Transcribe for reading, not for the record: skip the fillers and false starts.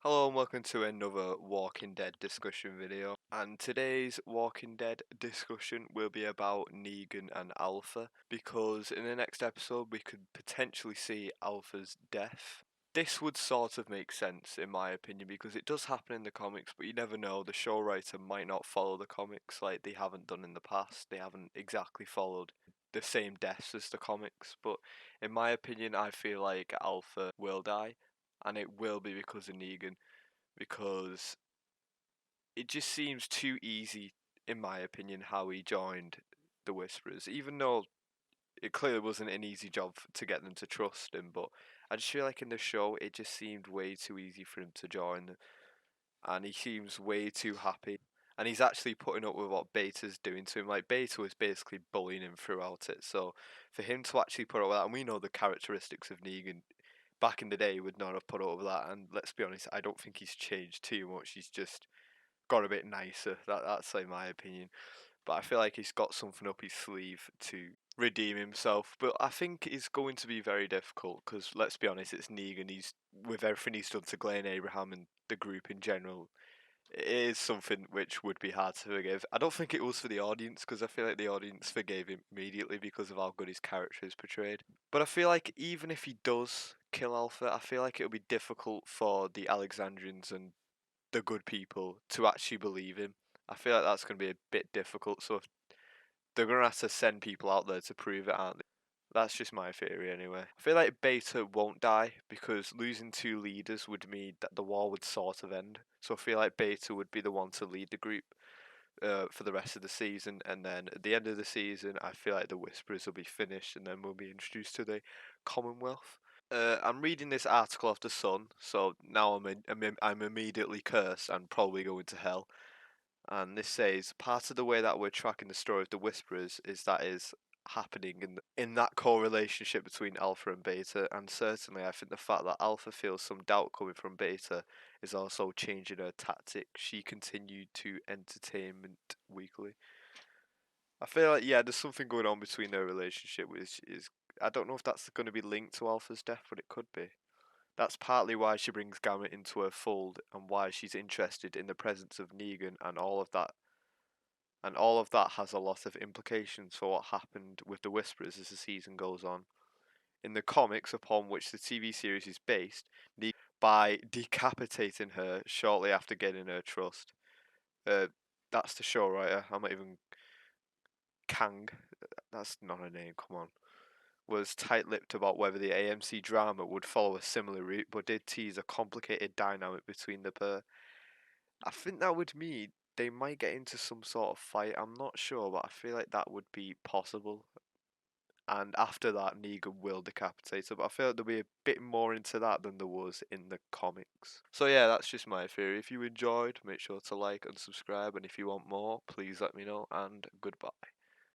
Hello and welcome to another Walking Dead discussion video. And today's Walking Dead discussion will be about Negan and Alpha, because in the next episode we could potentially see Alpha's death. This would sort of make sense in my opinion because it does happen in the comics, but you never know. The show writer might not follow the comics like they haven't done in the past. They haven't exactly followed the same deaths as the comics, but in my opinion I feel like Alpha will die, and it will be because of Negan, because it just seems too easy, in my opinion, how he joined the Whisperers, even though it clearly wasn't an easy job to get them to trust him. But I just feel like in the show, it just seemed way too easy for him to join, and he seems way too happy. And he's actually putting up with what Beta's doing to him. Like, Beta was basically bullying him throughout it. So for him to actually put up with that, and we know the characteristics of Negan, back in the day he would not have put up with that. And let's be honest, I don't think he's changed too much. He's just got a bit nicer. That's like my opinion. But I feel like he's got something up his sleeve to redeem himself. But I think it's going to be very difficult because let's be honest, it's Negan. He's with everything he's done to Glenn Abraham and the group in general. It is something which would be hard to forgive. I don't think it was for the audience because I feel like the audience forgave him immediately because of how good his character is portrayed. But I feel like even if he does kill Alpha, I feel like it'll be difficult for the Alexandrians and the good people to actually believe him. I feel like that's going to be a bit difficult. So they're going to have to send people out there to prove it, aren't they? That's just my theory anyway. I feel like Beta won't die because losing two leaders would mean that the war would sort of end. So I feel like Beta would be the one to lead the group for the rest of the season, and then at the end of the season, I feel like the Whisperers will be finished, and then we'll be introduced to the Commonwealth. I'm reading this article off the Sun, so now I'm immediately cursed and probably going to hell. And this says part of the way that we're tracking the story of the Whisperers is that is happening in that core relationship between Alpha and Beta, and certainly I think the fact that Alpha feels some doubt coming from Beta is also changing her tactic. She continued to Entertainment Weekly. I feel like, yeah, there's something going on between their relationship, which is, I don't know if that's going to be linked to Alpha's death, but it could be. That's partly why she brings Gamma into her fold and why she's interested in the presence of Negan and all of that. And all of that has a lot of implications for what happened with the Whisperers as the season goes on. In the comics upon which the TV series is based, Negan by decapitating her shortly after gaining her trust. Uh, that's the show writer. I'm not even Kang. That's not a name. Come on. Was tight-lipped about whether the AMC drama would follow a similar route, but did tease a complicated dynamic between the pair. I think that would mean they might get into some sort of fight. I'm not sure, but I feel like that would be possible. And after that, Negan will decapitate her. But I feel like there'll be a bit more into that than there was in the comics. So yeah, that's just my theory. If you enjoyed, make sure to like and subscribe. And if you want more, please let me know. And goodbye.